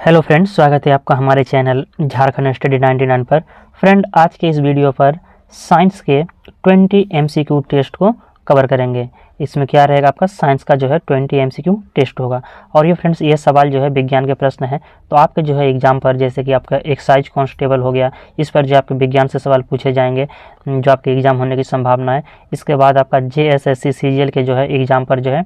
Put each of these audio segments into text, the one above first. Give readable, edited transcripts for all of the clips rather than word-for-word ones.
Hello friends, स्वागत है आपका हमारे चैनल झारखंड स्टडी 99 पर। फ्रेंड, आज के इस वीडियो पर साइंस के 20 एमसीक्यू टेस्ट को कवर करेंगे। इसमें क्या रहेगा, आपका साइंस का जो है 20 एमसीक्यू टेस्ट होगा। और ये फ्रेंड्स, ये सवाल जो है विज्ञान के प्रश्न है, तो आपके जो है एग्जाम पर जैसे कि आपका एक्साइज कांस्टेबल हो गया, इस पर जो आपके विज्ञान से सवाल पूछे जाएंगे जो आपके एग्जाम होने की संभावना है। इसके बाद आपका JSSC CGL के जो है एग्जाम पर जो है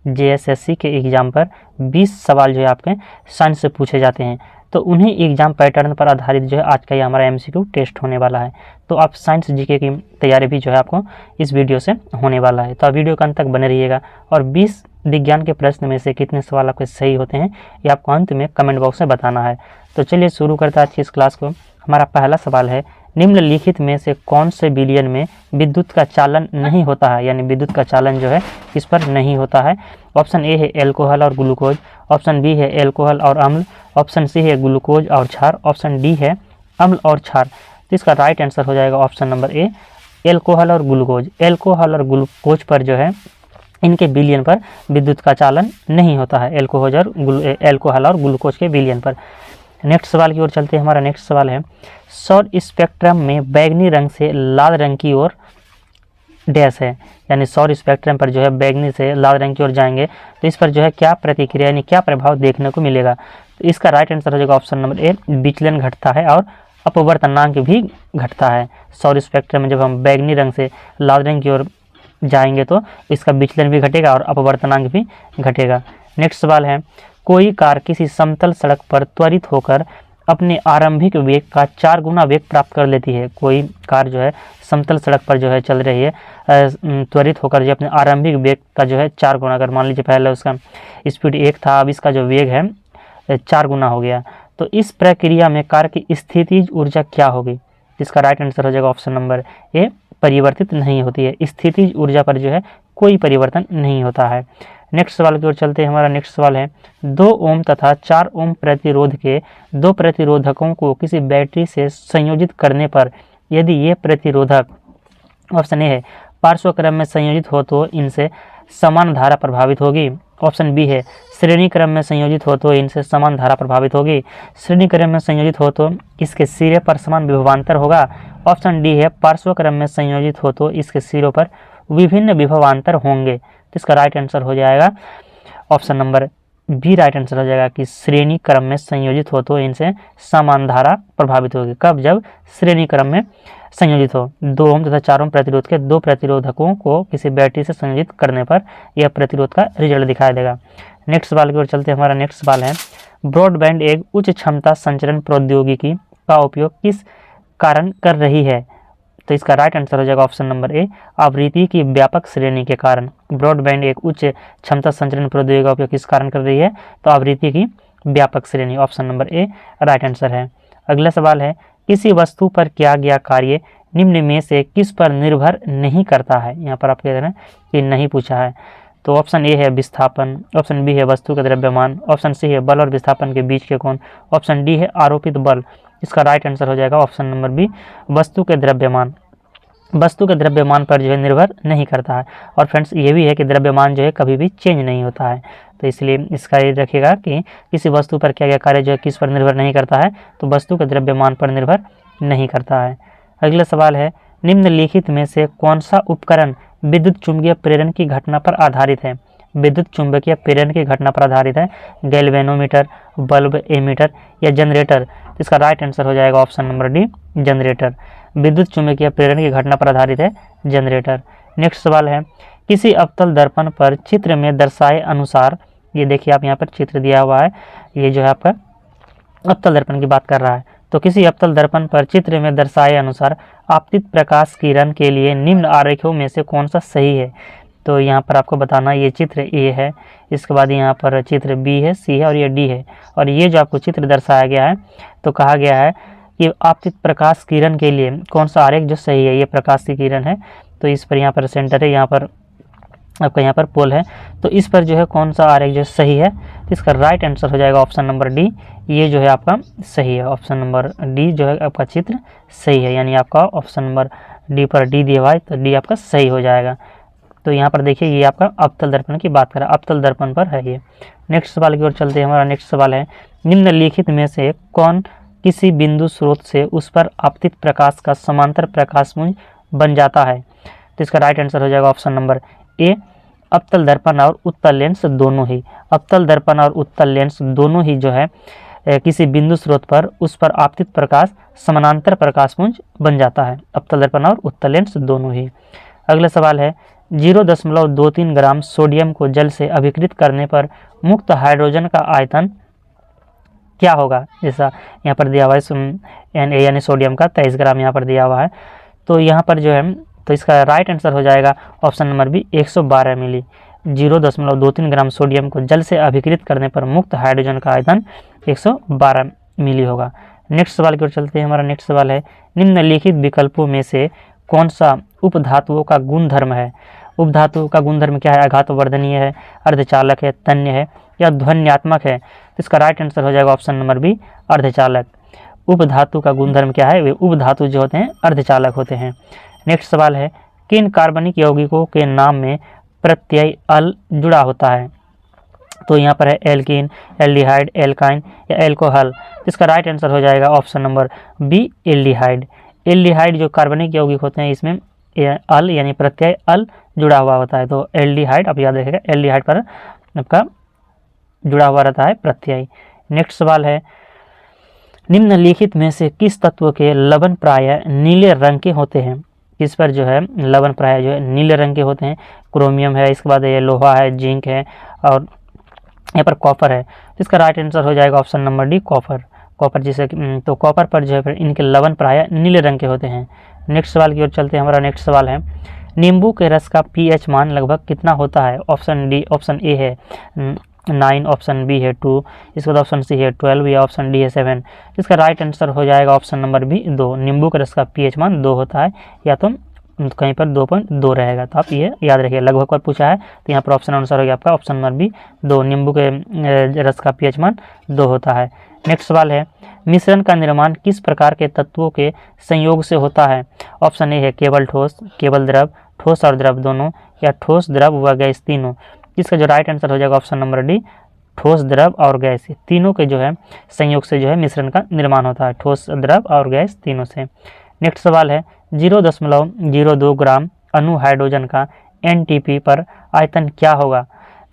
JSSC के एग्ज़ाम पर 20 सवाल जो है आपके साइंस से पूछे जाते हैं, तो उन्हीं एग्ज़ाम पैटर्न पर आधारित जो है आज का ये हमारा MCQ टेस्ट होने वाला है। तो आप साइंस जीके की तैयारी भी जो है आपको इस वीडियो से होने वाला है, तो आप वीडियो के अंत तक बने रहिएगा। और 20 विज्ञान के प्रश्न में से कितने सवाल आपके सही होते हैं ये आपको अंत में कमेंट बॉक्स में बताना है। तो चलिए शुरू करते हैं आज की इस क्लास को। हमारा पहला सवाल है, निम्नलिखित में से कौन से विलयन में विद्युत का चालन नहीं होता है, यानी विद्युत का चालन जो है इस पर नहीं होता है। ऑप्शन ए है एल्कोहल और ग्लूकोज, ऑप्शन बी है एल्कोहल और अम्ल, ऑप्शन सी है ग्लूकोज और क्षार, ऑप्शन डी है अम्ल और क्षार। तो इसका राइट आंसर हो जाएगा ऑप्शन नंबर ए, एल्कोहल और ग्लूकोज। एल्कोहल और ग्लूकोज पर जो है इनके विलयन पर विद्युत का चालन नहीं होता है, एल्कोहल और ग्लूकोज के विलयन पर। नेक्स्ट सवाल की ओर चलते हैं। हमारा नेक्स्ट सवाल है, सौर स्पेक्ट्रम में बैगनी रंग से लाल रंग की ओर डैश है, यानी सौर स्पेक्ट्रम पर जो है बैगनी से लाल रंग की ओर जाएंगे तो इस पर जो है क्या प्रतिक्रिया यानी क्या प्रभाव देखने को मिलेगा। तो इसका राइट आंसर हो जाएगा ऑप्शन नंबर ए, विचलन घटता है और अपवर्तनांक भी घटता है। सौर स्पेक्ट्रम में जब हम बैगनी रंग से लाल रंग की ओर जाएंगे तो इसका विचलन भी घटेगा और अपवर्तनांक भी घटेगा। नेक्स्ट सवाल है, कोई कार किसी समतल सड़क पर त्वरित होकर अपने आरंभिक वेग का 4 गुना वेग प्राप्त कर लेती है। कोई कार जो है समतल सड़क पर जो है चल रही है, त्वरित होकर जो अपने आरंभिक वेग का जो है 4 गुना, अगर मान लीजिए पहले उसका स्पीड 1 था, अब इसका जो वेग है 4 गुना हो गया, तो इस प्रक्रिया में कार की स्थितिज ऊर्जा क्या होगी। इसका राइट आंसर हो जाएगा ऑप्शन नंबर ए, परिवर्तित नहीं होती है। स्थितिज ऊर्जा पर जो है कोई परिवर्तन नहीं होता है। नेक्स्ट सवाल की ओर चलते हैं। हमारा नेक्स्ट सवाल है, 2 ओम तथा 4 ओम प्रतिरोध के 2 प्रतिरोधकों को किसी बैटरी से संयोजित करने पर यदि ये प्रतिरोधक, ऑप्शन ए है, पार्श्व क्रम में संयोजित हो तो इनसे समान धारा प्रभावित होगी, ऑप्शन बी है, श्रेणी क्रम में संयोजित हो तो इनसे समान धारा प्रभावित होगी, श्रेणी क्रम में संयोजित हो तो इसके सिरे पर समान विभवांतर होगा, ऑप्शन डी है, पार्श्व क्रम में संयोजित हो तो इसके सिरों पर विभिन्न विभवांतर होंगे। तो इसका राइट आंसर हो जाएगा option number B, right answer हो जाएगा कि श्रेणी क्रम में संयोजित हो तो इनसे समान धारा प्रभावित होगी। कब? जब श्रेणी क्रम में संयोजित हो। 2 ओम तथा 4 ओम प्रतिरोध के 2 प्रतिरोधकों को किसी बैटरी से संयोजित करने पर यह प्रतिरोध का रिजल्ट दिखाई देगा। नेक्स्ट सवाल की ओर चलते हैं। हमारा नेक्स्ट सवाल है, ब्रॉडबैंड एक उच्च क्षमता संचरण प्रौद्योगिकी का उपयोग किस कारण कर रही है। तो इसका राइट आंसर हो जाएगा ऑप्शन नंबर ए, आवृत्ति की व्यापक श्रेणी के कारण। ब्रॉडबैंड एक उच्च क्षमता संचरण प्रौद्योगिकी का उपयोग किस कारण कर रही है, तो आवृत्ति की व्यापक श्रेणी, option number A right answer है। अगला सवाल है, किसी वस्तु पर किया गया कार्य निम्न में से किस पर निर्भर नहीं करता है। यहाँ पर आप कह रहे हैं कि नहीं पूछा है, तो ऑप्शन ए है विस्थापन, ऑप्शन बी है वस्तु का द्रव्यमान, ऑप्शन सी है बल और विस्थापन के बीच के कोण, ऑप्शन डी है आरोपित बल। इसका राइट आंसर हो जाएगा ऑप्शन नंबर बी, वस्तु के द्रव्यमान। वस्तु के द्रव्यमान पर जो है निर्भर नहीं करता है। और फ्रेंड्स, ये भी है कि द्रव्यमान जो है कभी भी चेंज नहीं होता है, तो इसलिए इसका ये रखिएगा कि किसी वस्तु पर किया गया कार्य जो है किस पर निर्भर नहीं करता है, तो वस्तु के द्रव्यमान पर निर्भर नहीं करता है। अगला सवाल है, निम्नलिखित में से कौन सा उपकरण विद्युत चुंबकीय प्रेरण की घटना पर आधारित है। विद्युत चुंबकीय प्रेरण की घटना पर आधारित है, गैल्वेनोमीटर, बल्ब, एमीटर या जनरेटर। इसका राइट आंसर हो जाएगा ऑप्शन नंबर डी, जनरेटर। विद्युत चुंबकीय प्रेरण की घटना पर आधारित है जनरेटर। नेक्स्ट सवाल है, किसी अवतल दर्पण पर चित्र में दर्शाए अनुसार, ये देखिए आप यहाँ पर चित्र दिया हुआ है, ये जो है आपका अवतल दर्पण की बात कर रहा है, तो किसी अवतल दर्पण पर चित्र में दर्शाए अनुसार आपतित प्रकाश किरण के लिए निम्न आरेखों में से कौन सा सही है। तो यहाँ पर आपको बताना, ये चित्र ए है, इसके बाद यहाँ पर चित्र बी है, सी है और ये डी है, और ये जो आपको चित्र दर्शाया गया है तो कहा गया है कि आपतित प्रकाश किरण के लिए कौन सा आरेख जो सही है। ये प्रकाश की किरण है, तो इस पर यहाँ पर सेंटर है, यहाँ पर आपका यहाँ पर पोल है, तो इस पर जो है कौन सा आरेख जो सही है, तो इसका राइट आंसर हो जाएगा ऑप्शन नंबर डी, ये जो है आपका सही है। ऑप्शन नंबर डी जो है आपका चित्र सही है, यानी आपका ऑप्शन नंबर डी पर डी दिया हुआ है, तो डी आपका सही हो जाएगा। तो यहाँ पर देखिए ये आपका अवतल दर्पण की बात करें, अवतल दर्पण पर है ये। नेक्स्ट सवाल की ओर चलते हैं। हमारा नेक्स्ट सवाल है, निम्नलिखित में से कौन किसी बिंदु स्रोत से उस पर आपतित प्रकाश का समांतर प्रकाशपुंज बन जाता है? तो इसका राइट आंसर हो जाएगा ऑप्शन नंबर ए, अवतल दर्पण और उत्तल लेंस दोनों ही। अवतल दर्पण और उत्तल लेंस दोनों ही जो है किसी बिंदु स्रोत पर उस पर आपतित प्रकाश समानांतर प्रकाशपुंज बन जाता है। अवतल दर्पण और उत्तल लेंस दोनों ही। अगला सवाल है 0.23 ग्राम सोडियम को जल से अभिकृत करने पर मुक्त हाइड्रोजन का आयतन क्या होगा? जैसा यहाँ पर दिया हुआ है यानी सोडियम का 23 ग्राम यहाँ पर दिया हुआ है। तो यहाँ पर जो है तो इसका राइट आंसर हो जाएगा ऑप्शन नंबर बी 112 मिली। 0.23 ग्राम सोडियम को जल से अभिकृत करने पर मुक्त हाइड्रोजन का आयतन 112 मिली होगा। नेक्स्ट सवाल की ओर चलते हैं। हमारा नेक्स्ट सवाल है निम्नलिखित विकल्पों में से कौन सा उपधातुओं का गुणधर्म है? उपधातु का गुणधर्म क्या है? आघातवर्धनीय है, अर्धचालक है, तन्य है या ध्वन्यात्मक है? तो इसका राइट आंसर हो जाएगा ऑप्शन नंबर बी अर्धचालक। उपधातु का गुणधर्म क्या है? वे उपधातु जो होते हैं अर्धचालक होते हैं। नेक्स्ट सवाल है किन कार्बनिक यौगिकों के नाम में प्रत्यय अल जुड़ा होता है? तो यहाँ पर है एल्कीन, एल्डिहाइड, एल्काइन या एल्कोहल। इसका राइट आंसर हो जाएगा option number B aldehyde. Aldehyde जो कार्बनिक यौगिक होते हैं इसमें अल यानी प्रत्यय अल जुड़ा हुआ होता है। तो एल्डिहाइड आप याद रखिएगा, एल्डिहाइड पर आपका जुड़ा हुआ रहता है प्रत्यय। नेक्स्ट सवाल है निम्नलिखित में से किस तत्व के लवण प्रायः नीले रंग के होते हैं? किस पर जो है लवण प्रायः जो है नीले रंग के होते हैं? क्रोमियम है, इसके बाद ये लोहा है, जिंक है और यहाँ पर कॉपर है। तो इसका राइट आंसर हो जाएगा option number D copper. Copper जिसे तो कॉपर पर जो है फिर इनके लवण प्रायः नीले रंग के होते हैं। नेक्स्ट सवाल की ओर चलते हैं। हमारा नेक्स्ट सवाल है नींबू के रस का पीएच मान लगभग कितना होता है? ऑप्शन ए है 9, ऑप्शन बी है 2, इसके बाद ऑप्शन सी है 12 या ऑप्शन डी है 7। इसका राइट आंसर हो जाएगा ऑप्शन नंबर बी 2। नींबू के रस का पीएच मान 2 होता है या तो कहीं पर 2.2 रहेगा। तो आप ये याद रखिए, लगभग पर पूछा है तो यहाँ पर ऑप्शन आंसर हो गया आपका ऑप्शन नंबर बी 2। नींबू के रस का पीएच मान 2 होता है। नेक्स्ट सवाल है मिश्रण का निर्माण किस प्रकार के तत्वों के संयोग से होता है? ऑप्शन ए है केवल ठोस, केवल द्रव, ठोस और द्रव दोनों या ठोस, द्रव व गैस तीनों। इसका जो राइट आंसर हो जाएगा ऑप्शन नंबर डी ठोस, द्रव और गैस तीनों के जो है संयोग से जो है मिश्रण का निर्माण होता है, ठोस, द्रव और गैस तीनों से। नेक्स्ट सवाल है 0.02 ग्राम अणु हाइड्रोजन का एनटीपी पर आयतन क्या होगा?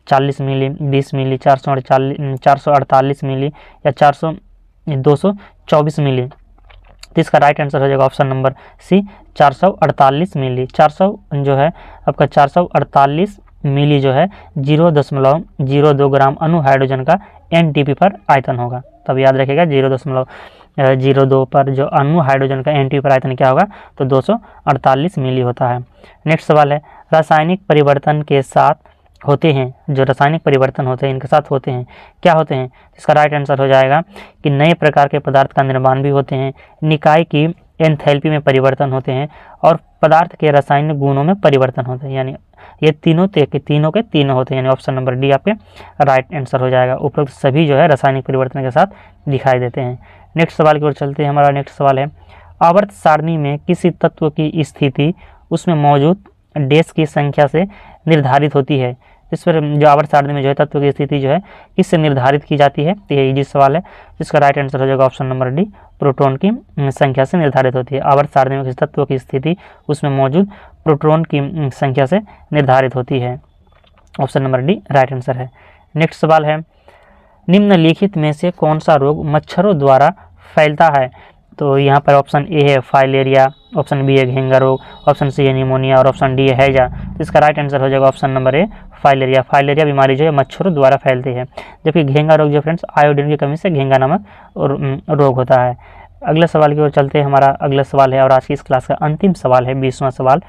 40 मिली, 20 मिली, 448 मिली या 224 मिली। तो इसका राइट आंसर हो जाएगा ऑप्शन नंबर सी 448 मिली। 400 जो है आपका 448 मिली जो है 0.02 ग्राम अणु हाइड्रोजन का एनटीपी पर आयतन होगा। तब याद रखिएगा 0.02 पर जो अणु हाइड्रोजन का एनटीपी पर आयतन क्या होगा? तो 248 मिली होता है। नेक्स्ट सवाल है रासायनिक परिवर्तन के साथ होते हैं, जो रासायनिक परिवर्तन होते हैं इनके साथ होते हैं क्या होते हैं? इसका राइट आंसर हो जाएगा कि नए प्रकार के पदार्थ का निर्माण भी होते हैं, निकाय की एंथैल्पी में परिवर्तन होते हैं और पदार्थ के रासायनिक गुणों में परिवर्तन होते हैं। यानी ये तीनों के तीनों होते हैं, यानी ऑप्शन नंबर डी आपके राइट आंसर हो जाएगा। उपरोक्त सभी जो है रासायनिक परिवर्तन के साथ दिखाई देते हैं। नेक्स्ट सवाल की ओर चलते हैं। हमारा नेक्स्ट सवाल है आवर्त सारणी में किसी तत्व की स्थिति उसमें मौजूद डैश की संख्या से निर्धारित होती है। इस पर जो आवर्त सारणी में जो है तत्व की स्थिति जो है किससे निर्धारित की जाती है? तो ये इजी सवाल है, जिसका राइट आंसर हो जाएगा ऑप्शन नंबर डी प्रोटॉन की संख्या से निर्धारित होती है। आवर्त सारणी में किसी तत्व की स्थिति उसमें मौजूद प्रोटॉन की संख्या से निर्धारित होती है। Option number D right answer है। नेक्स्ट सवाल है निम्नलिखित में से कौन सा रोग मच्छरों द्वारा फैलता है? तो यहाँ पर ऑप्शन ए है फाइलेरिया, ऑप्शन बी है घेंगा रोग, ऑप्शन सी है निमोनिया और ऑप्शन डी है हैजा। तो इसका राइट आंसर हो जाएगा option number A filaria. Filaria बीमारी जो है मच्छरों द्वारा फैलती है, जबकि घेंगा रोग जो फ्रेंड्स आयोडीन की कमी से घेंगा नामक रोग होता है। अगले सवाल की ओर चलते हैं। हमारा अगला सवाल है और आज की इस क्लास का अंतिम सवाल है 20वां सवाल।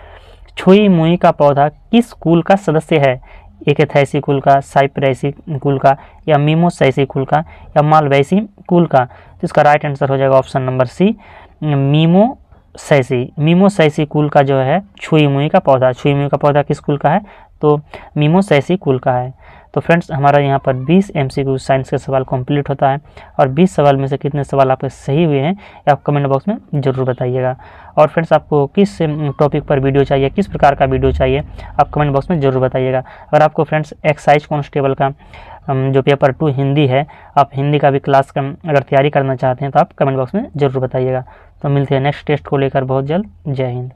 छुई मुई का पौधा किस कुल का सदस्य है? एकेथैसी कुल का, साइप्रेसी कुल का या मीमोसैसी कुल का या मालवेसी कुल का? तो इसका राइट आंसर हो जाएगा ऑप्शन नंबर सी मीमोसैसी। मीमोसैसी कुल का जो है छुई मुई का पौधा, छुई मुई का पौधा किस कुल का है? तो मीमोसैसी कुल का है। तो फ्रेंड्स हमारा यहाँ पर 20 MCQ साइंस के सवाल कंप्लीट होता है और 20 सवाल में से कितने सवाल आपके सही हुए हैं ये आप कमेंट बॉक्स में ज़रूर बताइएगा। और फ्रेंड्स आपको किस टॉपिक पर वीडियो चाहिए, किस प्रकार का वीडियो चाहिए आप कमेंट बॉक्स में ज़रूर बताइएगा। अगर आपको फ्रेंड्स एक्साइज कांस्टेबल का जो पेपर 2 हिंदी है, आप हिंदी का भी क्लास अगर तैयारी करना चाहते हैं तो आप कमेंट बॉक्स में ज़रूर बताइएगा। तो मिलते हैं नेक्स्ट टेस्ट को लेकर बहुत जल्द। जय हिंद।